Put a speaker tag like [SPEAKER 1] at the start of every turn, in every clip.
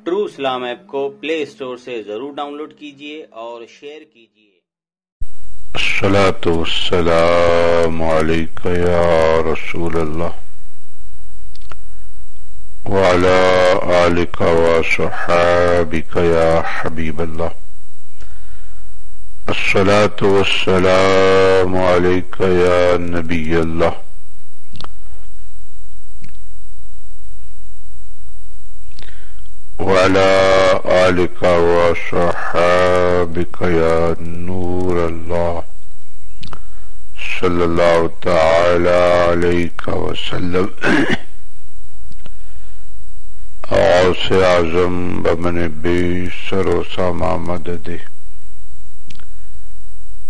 [SPEAKER 1] True Islam app کو پلے store سے ضرور ڈاؤن لوڈ کیجیے اور شیئر کیجیے۔
[SPEAKER 2] الصلاۃ والسلام علیک یا رسول اللہ وعلی آلک وصحابک یا حبیب اللہ۔ الصلاۃ والسلام علیک یا نبی اللہ وعلى آلك وصحابك يا نور الله صلی اللہ تعالی علیہ وسلم۔ غوث اعظم بمن بی سر و ساما مدد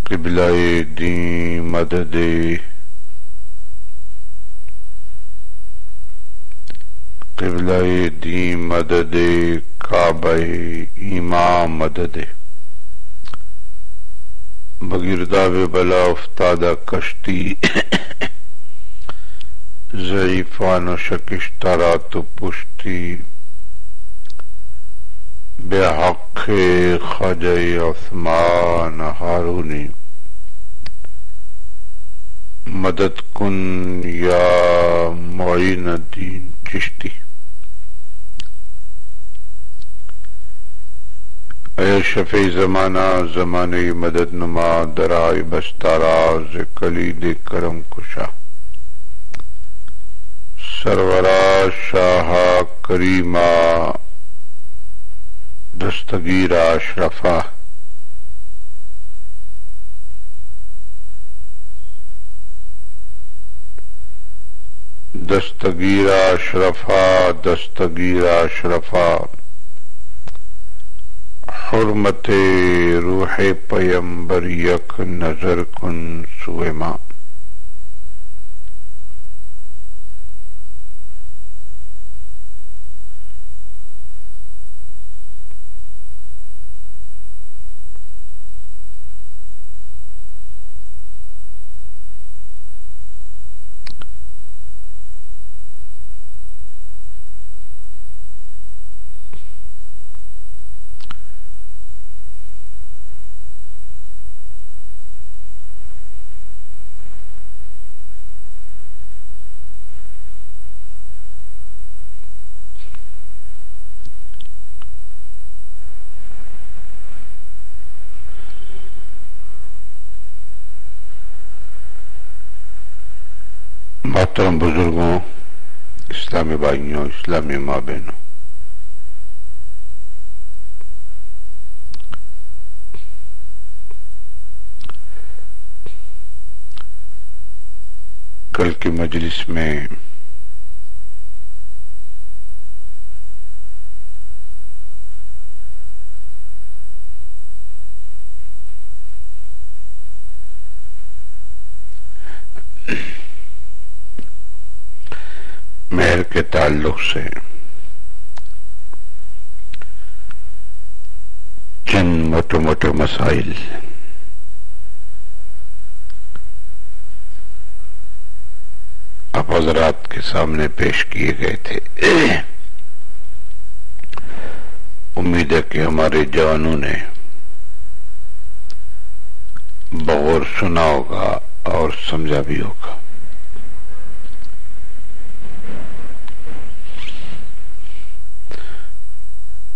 [SPEAKER 2] قبلہ دین مدد قبلہ دین مدد کعبہ ایمان مدد بگرداب بلا افتادہ کشتی ضعیفان و شکشتہ رات و پشتی بے حق خواجہ عثمان ہارونی مدد کن یا معین الدین چشتی۔ اے شفیع زمانہ زمانے مدد نما درائے بستاراز کلید کرم کشا سرورا شاہ کریمہ دستگیر اشرفہ دستگیر اشرفہ حرمت روح پیمبر یک نظر کن سوئے ماں۔ محترم بزرگوں، اسلامی بھائیوں، اسلامی ماں بہنوں، کل کی مجلس میں مہر کے تعلق سے چند موٹے موٹے مسائل آپ حضرات کے سامنے پیش کیے گئے تھے۔ امید ہے کہ ہمارے جوانوں نے بغور سنا ہوگا اور سمجھا بھی ہوگا۔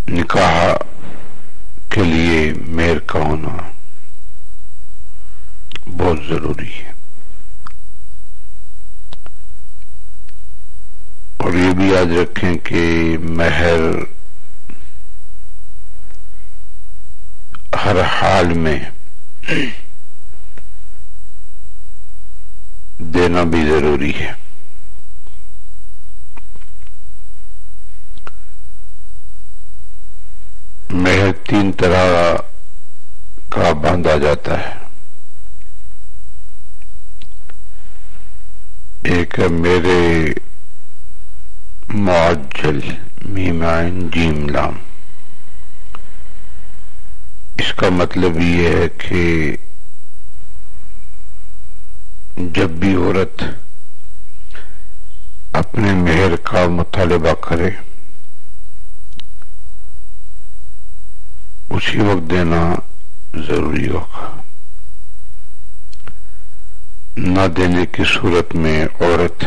[SPEAKER 2] نکاح کے لیے مہر کا ہونا بہت ضروری ہے، اور یہ بھی یاد رکھیں کہ مہر ہر حال میں دینا بھی ضروری ہے۔ مہر تین طرح کا باندھا جاتا ہے۔ ایک ہے میرے معجل میم عین جیم لام، اس کا مطلب یہ ہے کہ جب بھی عورت اپنے مہر کا مطالبہ کرے اسی وقت دینا ضروری ہوگا. نہ دینے کی صورت میں عورت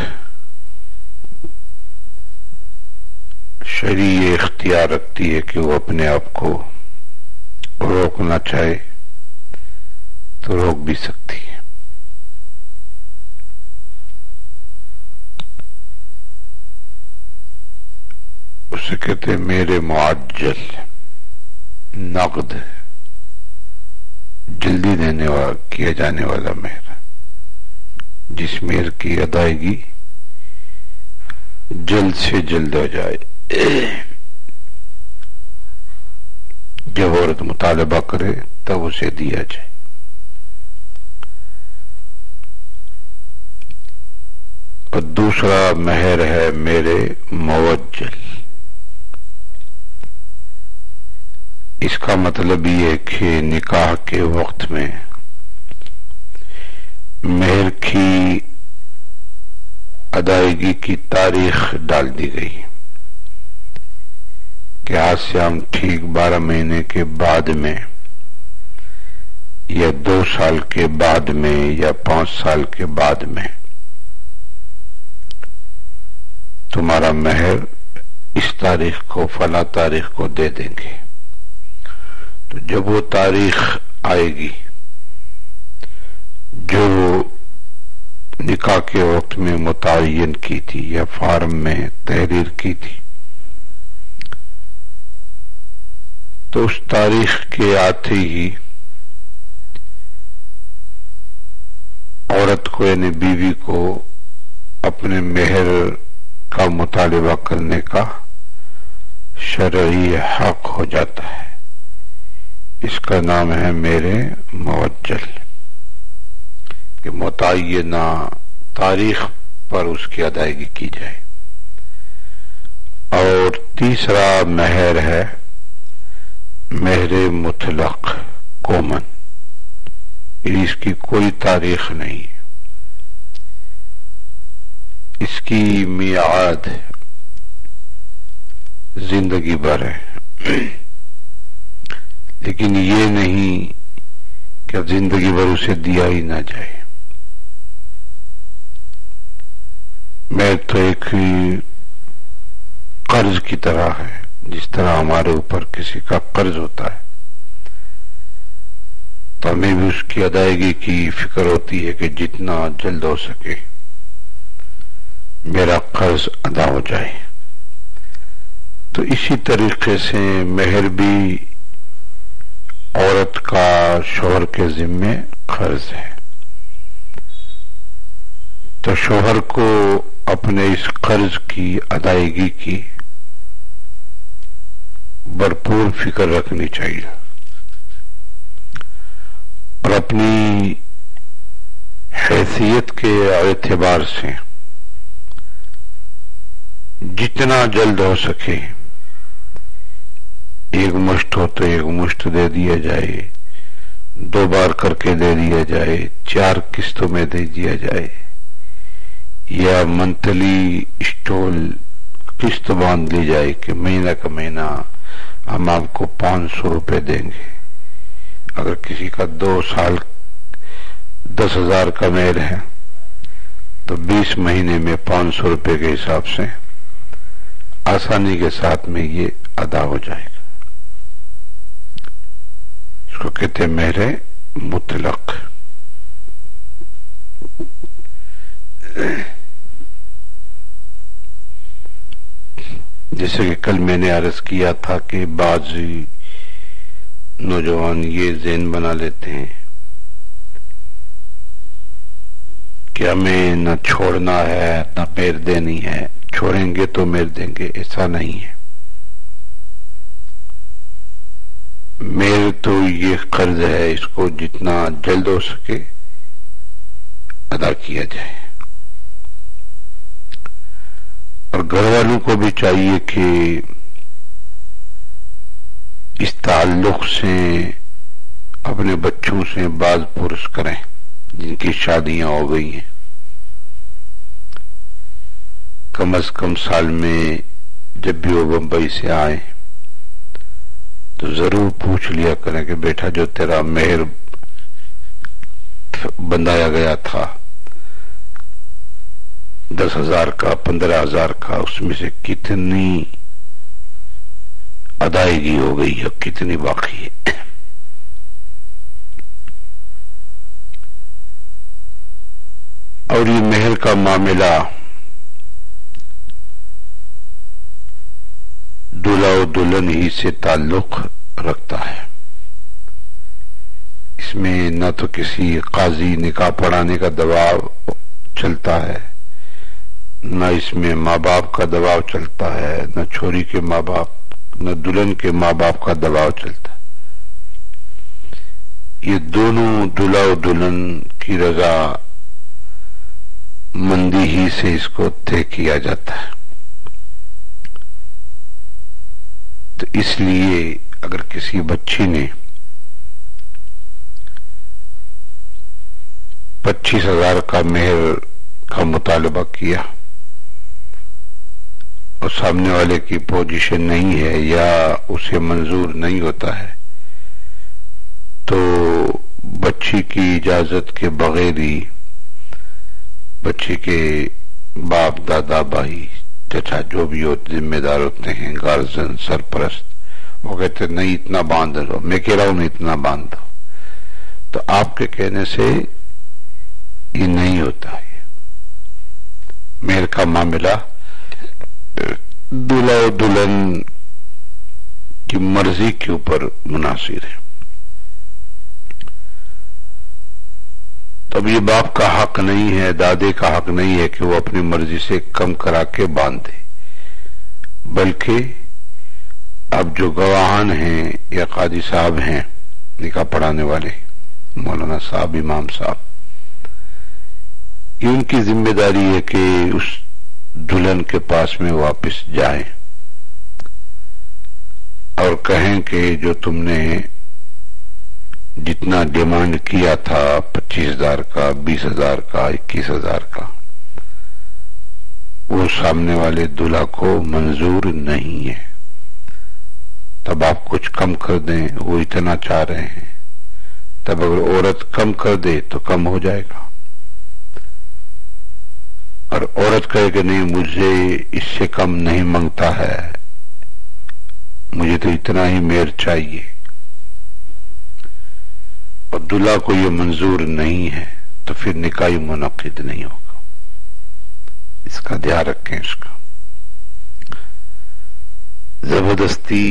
[SPEAKER 2] شرعی اختیار رکھتی ہے کہ وہ اپنے آپ کو روکنا چاہے تو روک بھی سکتی ہے. اسے کہتے ہیں میرے معجل، نقد، جلدی دینے والا کیا جانے والا مہر، جس مہر کی ادائیگی جلد سے جلد ہو جائے. جب عورت مطالبہ کرے تب اسے دیا جائے. اور دوسرا مہر ہے میرے موجل. اس کا مطلب یہ ہے کہ نکاح کے وقت میں مہر کی ادائیگی کی تاریخ ڈال دی گئی کہ آج سے ہم ٹھیک 12 مہینے کے بعد میں یا 2 سال کے بعد میں یا 5 سال کے بعد میں تمہارا مہر اس تاریخ کو فلاں تاریخ کو دے دیں گے. تو جب وہ تاریخ آئے گی جو نکاح کے وقت میں متعین کی تھی یا فارم میں تحریر کی تھی، تو اس تاریخ کے آتے ہی عورت کو یعنی بیوی کو اپنے مہر کا مطالبہ کرنے کا شرعی حق ہو جاتا ہے. اس کا نام ہے میرے موجل، کہ متعینہ تاریخ پر اس کی ادائیگی کی جائے. اور تیسرا مہر ہے مہر مطلق کومن، اس کی کوئی تاریخ نہیں ہے، اس کی میعاد زندگی بھر ہے. لیکن یہ نہیں کہ زندگی بھر اسے دیا ہی نہ جائے. میں تو ایک قرض کی طرح ہے، جس طرح ہمارے اوپر کسی کا قرض ہوتا ہے تو ہمیں بھی اس کی ادائیگی کی فکر ہوتی ہے کہ جتنا جلد ہو سکے میرا قرض ادا ہو جائے. تو اسی طریقے سے مہر بھی عورت کا شوہر کے ذمے قرض ہے. تو شوہر کو اپنے اس قرض کی ادائیگی کی بھرپور فکر رکھنی چاہیے اور اپنی حیثیت کے اعتبار سے جتنا جلد ہو سکے، ایک مشت ہو تو ایک مشت دے دیا جائے، 2 بار کر کے دے دیا جائے، 4 قسطوں میں دے دیا جائے، یا منتھلی اسٹول قسط باندھ لی جائے کہ مہینہ کا مہینہ ہم آپ کو 500 روپے دیں گے. اگر کسی کا 2 سال 10,000 کا مہر ہے تو 20 مہینے میں 500 روپے کے حساب سے آسانی کے ساتھ میں یہ ادا ہو جائے گا. اس کو کہتے ہیں مہر مطلق. جیسے کہ کل میں نے عرض کیا تھا کہ بعض نوجوان یہ ذہن بنا لیتے ہیں کہ ہمیں نہ چھوڑنا ہے نہ مہر دینی ہے، چھوڑیں گے تو مہر دیں گے. ایسا نہیں ہے. مہر تو یہ قرض ہے، اس کو جتنا جلد ہو سکے ادا کیا جائے. اور گھر والوں کو بھی چاہیے کہ اس تعلق سے اپنے بچوں سے باز پرس کریں جن کی شادیاں ہو گئی ہیں. کم از کم سال میں جب بھی وہ بمبئی سے آئے تو ضرور پوچھ لیا کریں کہ بیٹا جو تیرا مہر بندھایا گیا تھا 10,000 کا 15,000 کا، اس میں سے کتنی ادائیگی ہو گئی ہے، کتنی باقی ہے۔ اور یہ مہر کا معاملہ دولہا و دلہن ہی سے تعلق رکھتا ہے، اس میں نہ تو کسی قاضی نکاح پڑھانے کا دباؤ چلتا ہے، نہ اس میں ماں باپ کا دباؤ چلتا ہے، نہ چھوری کے ماں باپ نہ دلہن کے ماں باپ کا دباؤ چلتا ہے۔ یہ دونوں دولہا و دلہن کی رضا مندی ہی سے اس کو طے کیا جاتا ہے۔ تو اس لیے اگر کسی بچی نے 25,000 کا مہر کا مطالبہ کیا اور سامنے والے کی پوزیشن نہیں ہے یا اسے منظور نہیں ہوتا ہے، تو بچی کی اجازت کے بغیر ہی بچی کے باپ دادا بھائی چچا جو بھی ہوتے ذمہ دار ہوتے ہیں، گارجن سرپرست، وہ کہتے نہیں اتنا باندھ دو، میں کہہ رہا ہوں اتنا باندھ دو، تو آپ کے کہنے سے یہ نہیں ہوتا ہے۔ مہر کا معاملہ دولہا و دلہن کی مرضی کے اوپر منحصر ہے۔ تب یہ باپ کا حق نہیں ہے، دادے کا حق نہیں ہے کہ وہ اپنی مرضی سے کم کرا کے باندھ دے، بلکہ اب جو گواہان ہیں یا قاضی صاحب ہیں نکاح پڑھانے والے، مولانا صاحب، امام صاحب، یہ ان کی ذمہ داری ہے کہ اس دلہن کے پاس میں واپس جائیں اور کہیں کہ جو تم نے جتنا ڈیمانڈ کیا تھا 25,000 کا 20,000 کا 21,000 کا، وہ سامنے والے دلہا کو منظور نہیں ہے، تب آپ کچھ کم کر دیں، وہ اتنا چاہ رہے ہیں، تب اگر عورت کم کر دے تو کم ہو جائے گا، اور عورت کہے کہ نہیں مجھے اس سے کم نہیں منگتا ہے، مجھے تو اتنا ہی مہر چاہیے، اور دلہا کو یہ منظور نہیں ہے، تو پھر نکاح منعقد نہیں ہوگا۔ اس کا دھیان رکھیں۔ اس کا زبردستی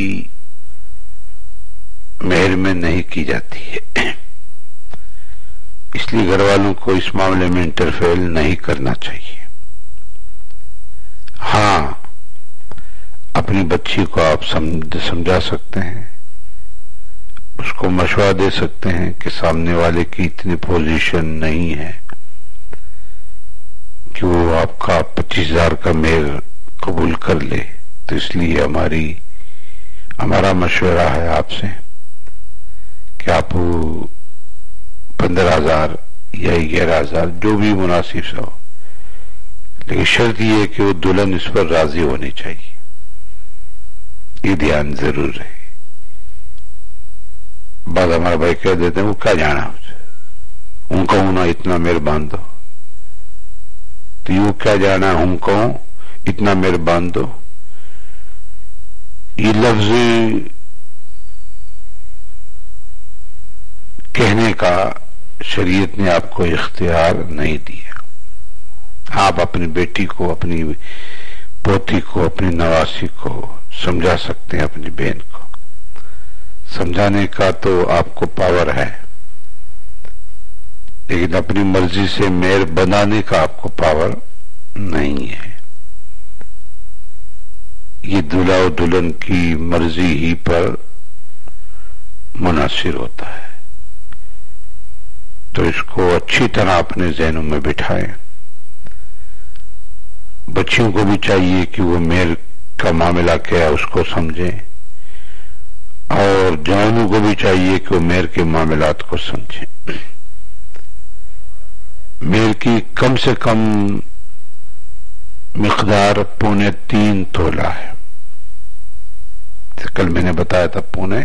[SPEAKER 2] مہر میں نہیں کی جاتی ہے، اس لیے گھر والوں کو اس معاملے میں انٹرفیئر نہیں کرنا چاہیے۔ ہاں، اپنی بچی کو آپ سمجھا سکتے ہیں، اس کو مشورہ دے سکتے ہیں کہ سامنے والے کی اتنی پوزیشن نہیں ہے کہ وہ آپ کا 25,000 کا مہر قبول کر لے، تو اس لیے ہمارا مشورہ ہے آپ سے کہ آپ 15,000 یا 11,000 جو بھی مناسب سے ہو، لیکن شرط یہ ہے کہ وہ دلہن اس پر راضی ہونی چاہیے، یہ دھیان ضرور رہے۔ بعض ہمارا بھائی کہہ دیتے ہیں وہ کیا جانا ان کو ہونا اتنا مہربان دو، تو یوں کیا جانا ہم کو اتنا مہربان دو، یہ لفظ کہنے کا شریعت نے آپ کو اختیار نہیں دیا۔ آپ اپنی بیٹی کو، اپنی پوتی کو، اپنی نواسی کو سمجھا سکتے ہیں، اپنی بہن کو سمجھانے کا تو آپ کو پاور ہے، لیکن اپنی مرضی سے مہر بنانے کا آپ کو پاور نہیں ہے۔ یہ دلہا و دلہن کی مرضی ہی پر منحصر ہوتا ہے، تو اس کو اچھی طرح اپنے ذہنوں میں بٹھائیں۔ بچیوں کو بھی چاہیے کہ وہ مہر کا معاملہ کیا ہے اس کو سمجھیں، اور جوانوں کو بھی چاہیے کہ وہ مہر کے معاملات کو سمجھیں۔ مہر کی کم سے کم مقدار 3.25 تولہ ہے، کل میں نے بتایا تھا 3.25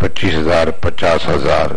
[SPEAKER 2] 25,000, 50,000,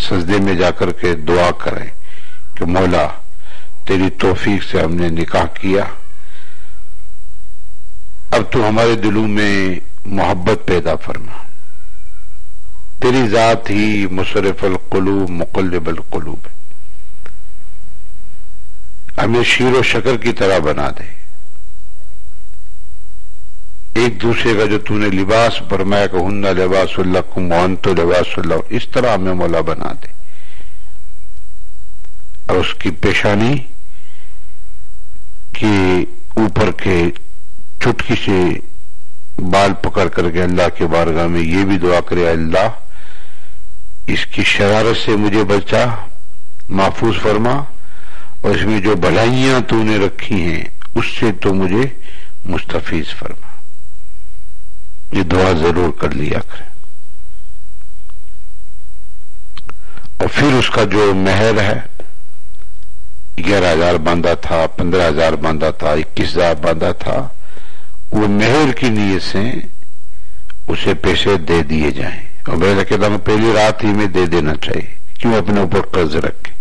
[SPEAKER 2] سجدے میں جا کر کے دعا کریں کہ مولا تیری توفیق سے ہم نے نکاح کیا، اب تو ہمارے دلوں میں محبت پیدا فرما، تیری ذات ہی مصرف القلوب مقلب القلوب ہے، ہمیں شیر و شکر کی طرح بنا دے، ایک دوسرے کا جو تو نے لباس فرمایا کہ ہن لباس لکم وانتم لباس لہم، اس طرح ہمیں مولا بنا دے، اور اس کی پیشانی کے اوپر کے چٹکی سے بال پکڑ کر کے اللہ کے بارگاہ میں یہ بھی دعا کرے، اللہ اس کی شرارت سے مجھے بچا، محفوظ فرما، اور اس میں جو بھلائیاں تو نے رکھی ہیں اس سے تو مجھے مستفیض فرما۔ یہ دعا ضرور کر لیا کریں۔ اور پھر اس کا جو مہر ہے 11,000 باندھا تھا، 15,000 باندھا تھا، 21,000 باندھا تھا، وہ مہر کی نیت سے اسے پیسے دے دیے جائیں، اور میں کہتا ہوں پہلی رات ہی میں دے دینا چاہیے، کیوں اپنے اوپر قرض رکھے،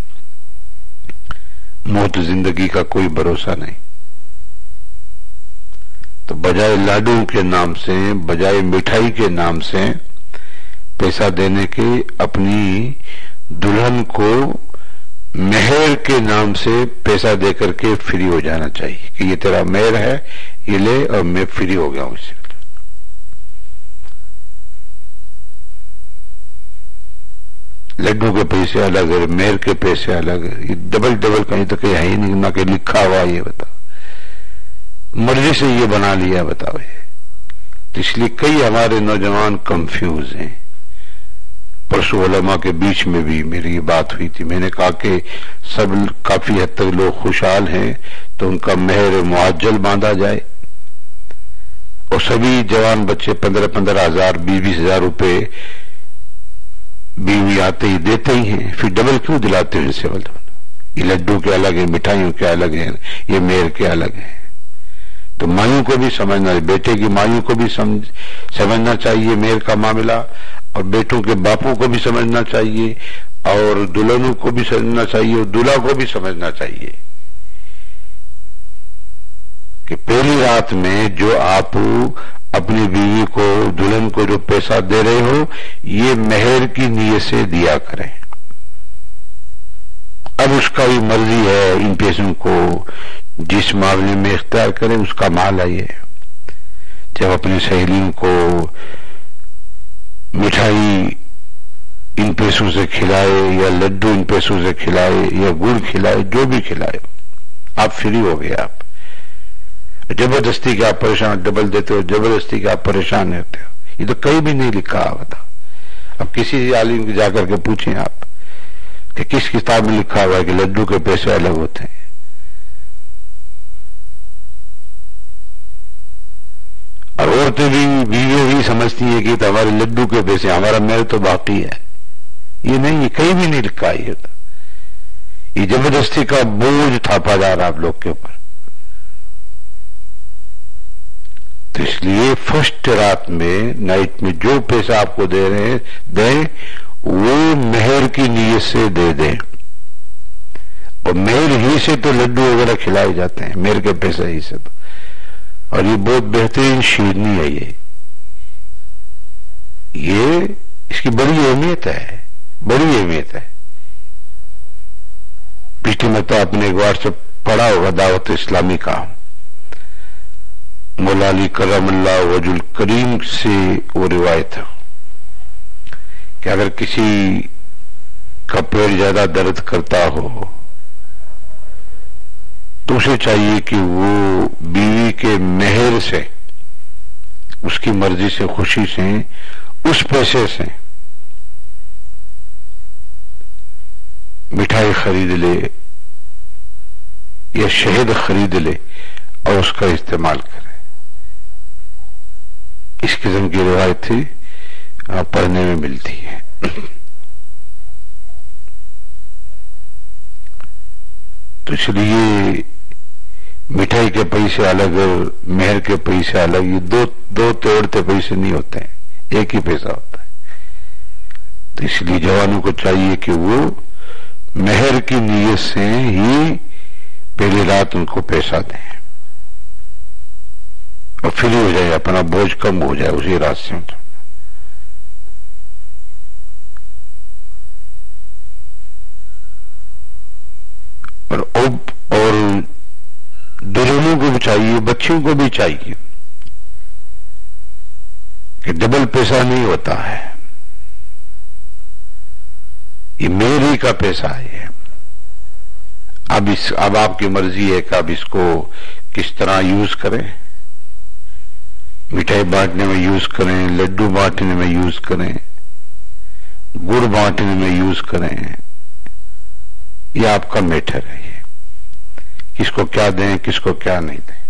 [SPEAKER 2] موت زندگی کا کوئی بھروسہ نہیں۔ تو بجائے لاڈو کے نام سے، بجائے مٹھائی کے نام سے پیسہ دینے کے، اپنی دلہن کو مہر کے نام سے پیسہ دے کر کے فری ہو جانا چاہیے کہ یہ تیرا مہر ہے، یہ لے اور میں فری ہو گیا ہوں اس سے۔ لڈو کے پیسے الگ ہے، مہر کے پیسے الگ ہے، یہ ڈبل کہیں تو کہیں ہے ہی نہیں، نہ کہ لکھا ہوا، یہ بتا مرضی سے یہ بنا لیا، بتاؤ یہ۔ تو اس لیے کئی ہمارے نوجوان کنفیوز ہیں۔ پرسوں علماء کے بیچ میں بھی میری یہ بات ہوئی تھی، میں نے کہا کہ سب کافی حد تک لوگ خوشحال ہیں تو ان کا مہر معجل باندھا جائے، اور سبھی جوان بچے 15,000 20,000 روپے بیوی آتے ہی دیتے ہی ہیں، پھر ڈبل کیوں دلاتے ہیں ان سے؟ یہ لڈو کے الگ ہیں، مٹھائیوں کے الگ ہیں، یہ مہر کے الگ ہیں۔ تو مائیوں کو بھی سمجھنا، بیٹے کی مائیوں کو بھی سمجھنا چاہیے مہر کا معاملہ، اور بیٹوں کے باپوں کو بھی سمجھنا چاہیے، اور دلہنوں کو بھی سمجھنا چاہیے، اور دلہا کو بھی سمجھنا چاہیے کہ پہلی رات میں جو آپ اپنی بیوی کو، دلہن کو جو پیسہ دے رہے ہو، یہ مہر کی نیت سے دیا کریں۔ اب اس کا بھی مرضی ہے ان پیسوں کو جس معاملے میں اختیار کرے، اس کا مال ہے یہ۔ جب اپنی سہیلیوں کو مٹھائی ان پیسوں سے کھلائے، یا لڈو ان پیسوں سے کھلائے، یا گڑ کھلائے، جو بھی کھلائے، آپ فری ہو گئے۔ آپ زبردستی کے آپ پریشان، ڈبل دیتے ہو، زبردستی کے آپ پریشان ہوتے ہو، یہ تو کہیں بھی نہیں لکھا ہوتا۔ اب کسی عالم جا کر کے پوچھیں آپ کہ کس کتاب میں لکھا ہوا ہے کہ لڈو کے پیسے الگ ہوتے ہیں؟ اور عورتیں بھی، بیویاں بھی سمجھتی ہیں کہ تو ہمارے لڈو کے پیسے، ہمارا مہر تو باقی ہے۔ یہ نہیں، یہ کہیں بھی نہیں لکھا ہے، یہ زبردستی کا بوجھ تھاپا جا رہا آپ لوگ کے اوپر۔ تو اس لیے فرسٹ رات میں، نائٹ میں جو پیسہ آپ کو دے رہے ہیں دیں، وہ مہر کی نیت سے دے دیں، اور مہر ہی سے تو لڈو وغیرہ کھلائے جاتے ہیں، مہر کے پیسے ہی سے تو۔ اور یہ بہت بہترین شیرنی ہے، یہ اس کی بڑی اہمیت ہے، بڑی اہمیت ہے۔ پچھلی مرتبہ آپ نے ایک واٹس ایپ پڑھا ہوگا دعوت اسلامی کا، مولا علی کرم اللہ وجہ الکریم سے وہ روایت ہے کہ اگر کسی کا پیٹ زیادہ درد کرتا ہو تو اسے چاہیے کہ وہ بیوی کے مہر سے، اس کی مرضی سے، خوشی سے، اس پیسے سے مٹھائی خرید لے یا شہد خرید لے اور اس کا استعمال کرے۔ اس قسم کی روایت تھی، پڑھنے میں ملتی ہے۔ تو اس لیے مٹھائی کے پیسے الگ، مہر کے پیسے الگ، یہ دو توڑتے پیسے نہیں ہوتے ہیں، ایک ہی پیسہ ہوتا ہے۔ تو اس لیے جوانوں کو چاہیے کہ وہ مہر کی نیت سے ہی پہلی رات ان کو پیسہ دیں اور فری ہو جائے، اپنا بوجھ کم ہو جائے اسی رات سے. اور دلہنوں کو بھی چاہیے، بچیوں کو بھی چاہیے کہ ڈبل پیسہ نہیں ہوتا ہے، یہ میری کا پیسہ ہے. اب آپ کی مرضی ہے کہ اب اس کو کس طرح یوز کریں، مٹھائی بانٹنے میں یوز کریں، لڈو بانٹنے میں یوز کریں، گڑ بانٹنے میں یوز کریں، یہ آپ کا میٹر ہے. یہ کس کو کیا دیں، کس کو کیا نہیں دیں.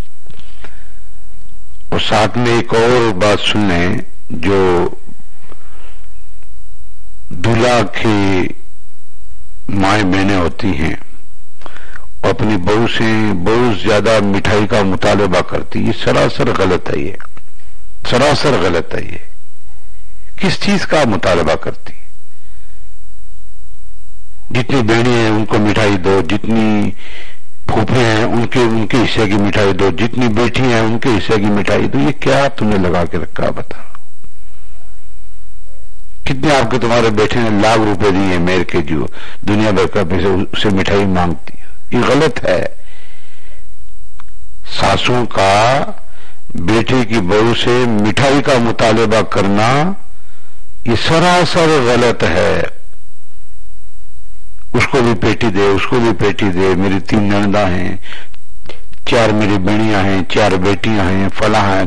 [SPEAKER 2] اور ساتھ میں ایک اور بات سن لیں، جو دلہا کی مائیں بہنیں ہوتی ہیں اور اپنی بہو سے بہت زیادہ مٹھائی کا مطالبہ کرتی، یہ سراسر غلط ہے. یہ سراسر غلط ہے. یہ کس چیز کا مطالبہ کرتی؟ جتنی بہنیں ہیں ان کو مٹھائی دو، جتنی پھوپھیاں ہیں ان کے حصے کی مٹھائی دو، جتنی بیٹی ہیں ان کے حصے کی مٹھائی دو. یہ کیا تم نے لگا کے رکھا؟ بتاؤ کتنے آپ کے تمہارے بیٹے نے لاکھ روپے دیے مہر کے، جو دنیا بھر کا پیسے اسے مٹھائی مانگتی ہے. یہ غلط ہے. ساسوں کا بیٹے کی بہو سے مٹھائی کا مطالبہ کرنا یہ سراسر غلط ہے. اس کو بھی پیٹی دے، اس کو بھی پیٹی دے. میری 3 ننداں ہیں، 4 میری بہنیاں ہیں، 4 بیٹیاں ہیں، فلاں ہیں،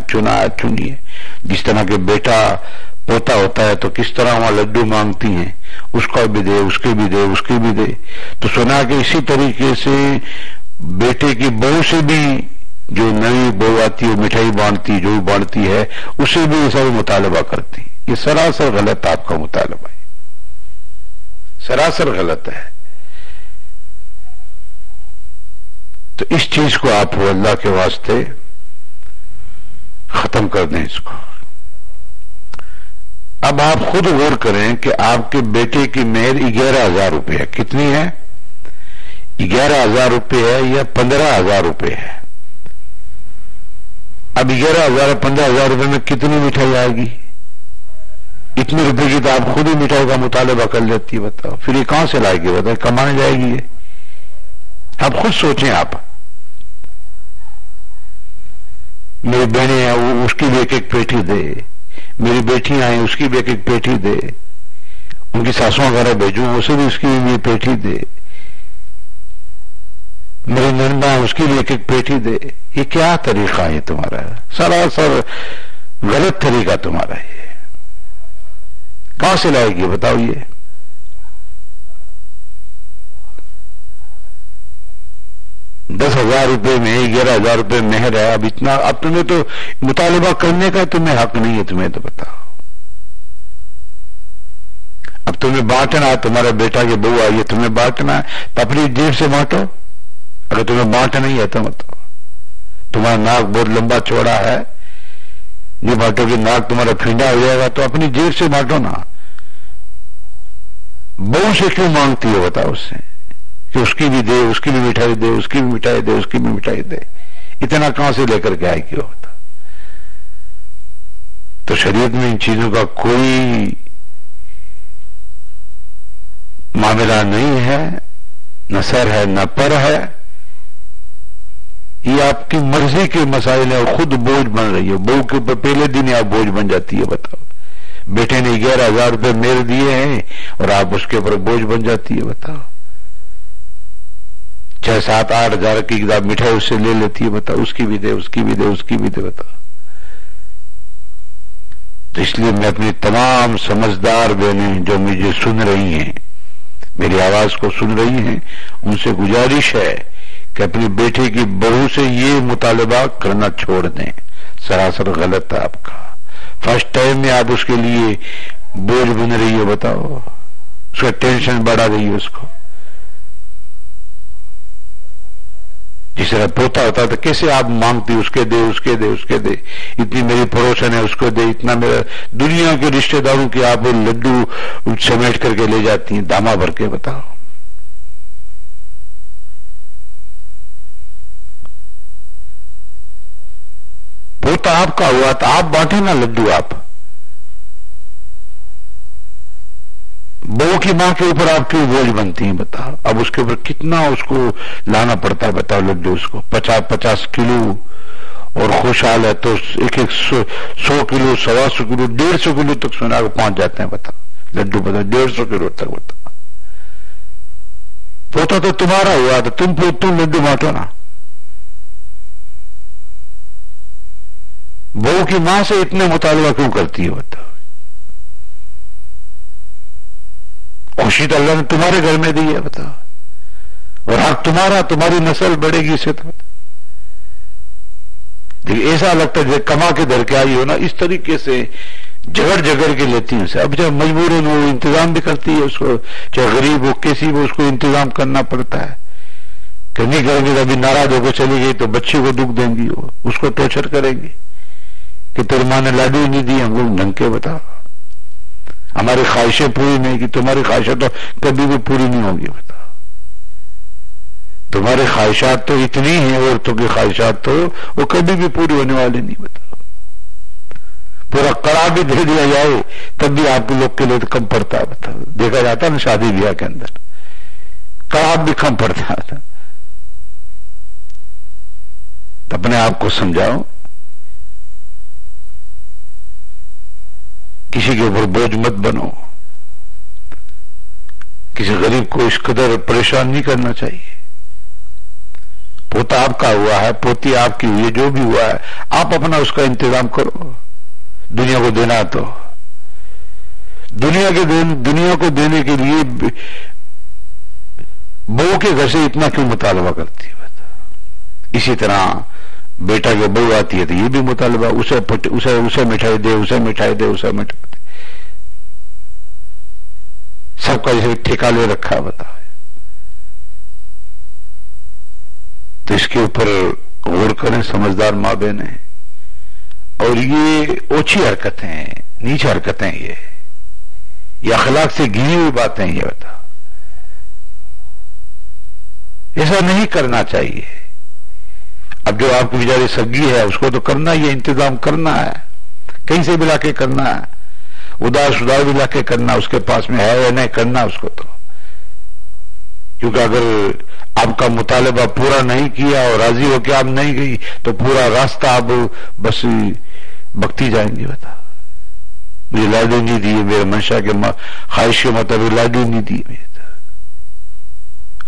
[SPEAKER 2] چنیے. جس طرح کے بیٹا پوتا ہوتا ہے تو کس طرح وہاں لڈو مانگتی ہیں، اس کا بھی دے، اس کے بھی دے، اس کے بھی دے. تو سنا کہ اسی طریقے سے بیٹے کی بہو سے بھی جو نئی بہو آتی ہے مٹھائی بانٹتی، جو بانٹتی ہے اسے بھی ایسا مطالبہ کرتی. یہ سراسر غلط آپ کا مطالبہ ہے، سراسر غلط ہے. تو اس چیز کو آپ اللہ کے واسطے ختم کر دیں اس کو. اب آپ خود غور کریں کہ آپ کے بیٹے کی مہر 11,000 روپے ہے. کتنی ہے؟ 11,000 روپے ہے یا 15,000 روپے ہے؟ اب 11,000 15,000 روپے میں کتنی مٹھائی آئے گی؟ اتنے روپے کی تو آپ خود ہی مٹھائی کا مطالبہ کر لیتی ہے. بتاؤ پھر یہ کہاں سے لائے گی؟ بتاؤ کمانے جائے گی یہ؟ آپ خود سوچیں. آپ میری بہنیں ہیں وہ اس کی بھی ایک پیٹی دے، میری بیٹیاں ہیں اس کی بھی ایک پیٹی دے، ان کی ساسوں وغیرہ بھیجوں اسے بھی اس کی بھی پیٹی دے، میری ننداں اس کی بھی ایک پیٹی دے. یہ کیا طریقہ ہے تمہارا؟ سراسر غلط طریقہ تمہارا. یہ کہاں سے لائے گی بتاؤ؟ یہ 10,000 روپے میں 11,000 روپے مہر ہے. اب اتنا اب تمہیں تو مطالبہ کرنے کا تمہیں حق نہیں ہے. تمہیں تو بتاؤ اب تمہیں بانٹنا ہے، تمہارا بیٹا کی بہو آئی ہے تمہیں بانٹنا ہے تو اپنی جیب سے بانٹو. اگر تمہیں بانٹنا نہیں ہے تو مطلب تمہارا ناک بہت لمبا چوڑا ہے، نہیں بانٹو کہ ناک تمہارا پھینڈا ہو جائے گا تو اپنی جیب سے بانٹو نا. بہو سے کیوں مانگتی ہے بتاؤ اس سے کہ اس کی بھی دے، اس کی بھی مٹھائی دے، اس کی بھی مٹھائی دے، اس کی بھی مٹھائی دے. اتنا کہاں سے لے کر کے آئے گی ہوتا؟ تو شریعت میں ان چیزوں کا کوئی معاملہ نہیں ہے، نہ سر ہے نہ پر ہے. یہ آپ کی مرضی کے مسائل ہیں اور خود بوجھ بن رہی ہے. بہو کے اوپر پہلے دن ہی آپ بوجھ بن جاتی ہے. بتاؤ بیٹے نے 11,000 روپے مہر دیے ہیں اور آپ اس کے اوپر بوجھ بن جاتی ہے. بتاؤ 6-7-8 ہزار کی کتاب مٹھائی اس سے لے لیتی ہے. بتاؤ اس کی بھی دے، اس کی بھی دے، اس کی بھی دے. بتاؤ. تو اس لیے میں اپنی تمام سمجھدار بہنیں جو مجھے سن رہی ہیں، میری آواز کو سن رہی ہیں، ان سے گزارش ہے کہ اپنی بیٹے کی بہو سے یہ مطالبہ کرنا چھوڑ دیں. سراسر غلط ہے آپ کا. فرسٹ ٹائم میں آپ اس کے لیے بوجھ بن رہی ہے. بتاؤ اس کا ٹینشن بڑھا رہی ہے اس کو. جس طرح پوتا ہوتا تھا کیسے آپ مانگتی اس کے دے اس کے دے اس کے دے، اتنی میری پڑوسن ہے اس کو دے، اتنا میرا، دنیا کے رشتہ داروں کی آپ لڈو سمیٹ کر کے لے جاتی ہیں داما بھر کے. بتاؤ پوتا آپ کا ہوا تو آپ بانٹے نا لڈو. آپ بہو کی ماں کے اوپر آپ کیوں بوجھ بنتی ہیں؟ بتاؤ اب اس کے اوپر کتنا اس کو لانا پڑتا ہے. بتاؤ لڈو اس کو 50 کلو، اور خوشحال ہے تو ایک 100 کلو، 125 کلو، 150 کلو تک سنا کو پہنچ جاتے ہیں. بتاؤ لڈو، بتاؤ 150 کلو تک. بتاؤ پوتا تو تمہارا ہوا تو تم لڈو بانٹو نا. بہو کی ماں سے اتنے مطالبہ کیوں کرتی ہے؟ بتاؤ خوشی تو اللہ نے تمہارے گھر میں دی ہے. بتاؤ اور حق تمہارا، تمہاری نسل بڑھے گی اسے. تو لیکن ایسا لگتا ہے جیسے کما کے در کے آئی ہو نا، اس طریقے سے جگڑ کے لیتی ہیں اسے. اب جب مجبور ہو وہ انتظام بھی کرتی ہے اس کو، چاہے غریب ہو کیسی ہو، اس کو انتظام کرنا پڑتا ہے. کہ نہیں کریں گے تو ابھی ناراض ہو کے چلی گئی تو بچے کو دکھ دیں گی، اس کو ٹارچر کریں گی کہ تیری ماں نے لاڈو ہی نہیں دی. ہم لوگ ڈھنگ کے بتاؤ ہماری خواہشیں پوری نہیں کی. تمہاری خواہشیں تو کبھی بھی پوری نہیں ہوگی. بتاؤ تمہاری خواہشات تو اتنی ہیں، عورتوں کی خواہشات تو وہ کبھی بھی پوری ہونے والی نہیں. بتاؤ پورا کڑا بھی دے دیا جائے تب بھی آپ لوگ کے لیے تو کم پڑتا ہے. بتاؤ دیکھا جاتا ہے نا شادی بیاہ کے اندر کڑا بھی کم پڑتا ہے. اپنے آپ کو سمجھاؤ، کسی کے اوپر بوجھ مت بنو، کسی غریب کو اس قدر پریشان نہیں کرنا چاہیے. پوتا آپ کا ہوا ہے، پوتی آپ کی ہوئی ہے، جو بھی ہوا ہے آپ اپنا اس کا انتظام کرو. دنیا کو دینا تو دنیا کو دینے کے لیے بہو کے گھر سے اتنا کیوں مطالبہ کرتی ہے؟ اسی طرح بیٹا کے بہو آتی ہے تو یہ بھی مطالبہ، اسے مٹھائی دے، اسے مٹھائی دے، اسے مٹھائی دے. سب کا جیسے ٹھیکہ لے رکھا. بتاؤ تو اس کے اوپر غور کریں سمجھدار ماں بہنیں. اور یہ اوچھی حرکتیں ہیں، نیچ حرکتیں، یہ اخلاق سے گھری ہوئی باتیں. یہ بتاؤ ایسا نہیں کرنا چاہیے. اب جو آپ کی بیچاری سگی ہے اس کو تو کرنا ہی ہے، انتظام کرنا ہے، کہیں سے بھی لا کے کرنا ہے، ادار بھی لا کے کرنا، اس کے پاس میں ہے یا نہیں کرنا اس کو. تو کیونکہ اگر آپ کا مطالبہ پورا نہیں کیا اور راضی ہو کے آپ نہیں گئی تو پورا راستہ آپ بس بکتی جائیں گی. بتا مجھے لاڈو نہیں دیے، میرے منشا کے خواہش کے مطابق لاڈو نہیں دیے.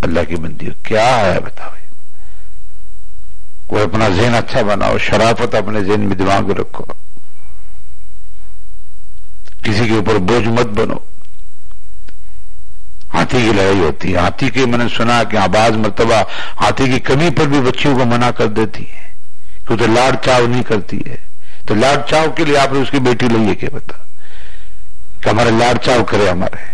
[SPEAKER 2] اللہ کی بندی کیا ہے؟ بتاؤ کوئی اپنا ذہن اچھا بناؤ، شرافت اپنے ذہن میں دماغ میں رکھو، کسی کے اوپر بوجھ مت بنو. ہاتھی کی لڑائی ہوتی ہے، ہاتھی کے میں نے سنا کہ بعض مرتبہ ہاتھی کی کمی پر بھی بچیوں کو منع کر دیتی ہے کیونکہ لاڈ چاو نہیں کرتی ہے. تو لاڈ چاو کے لیے آپ نے اس کی بیٹی لئیے کہ بتا کہ ہمارے لاڈ چاو کرے. ہمارے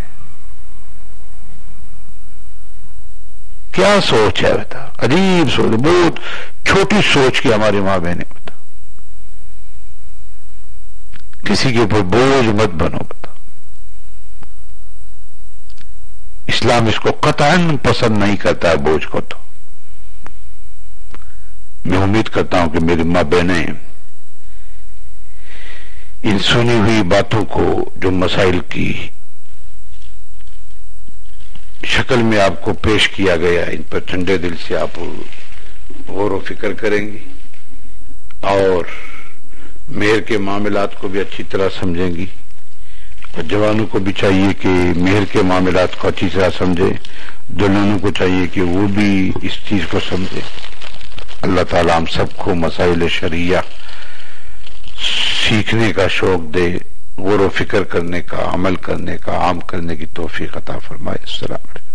[SPEAKER 2] کیا سوچ ہے؟ بتا عجیب سوچ، بہت چھوٹی سوچ کی ہماری ماں بہنیں. بتا کسی کے اوپر بوجھ مت بنو. بتا اسلام اس کو قطعاً پسند نہیں کرتا ہے بوجھ کو. تو میں امید کرتا ہوں کہ میری ماں بہنیں ان سنی ہوئی باتوں کو جو مسائل کی شکل میں آپ کو پیش کیا گیا، ان پر ٹھنڈے دل سے آپ غور و فکر کریں گی اور مہر کے معاملات کو بھی اچھی طرح سمجھیں گی. اور جوانوں کو بھی چاہیے کہ مہر کے معاملات کو اچھی طرح سمجھے، دلہنوں کو چاہیے کہ وہ بھی اس چیز کو سمجھے. اللہ تعالیٰ ہم سب کو مسائل شرعیہ سیکھنے کا شوق دے، غور و فکر کرنے کا، عمل کرنے کا، عام کرنے کی توفیق عطا فرمائے. السلام علیکم.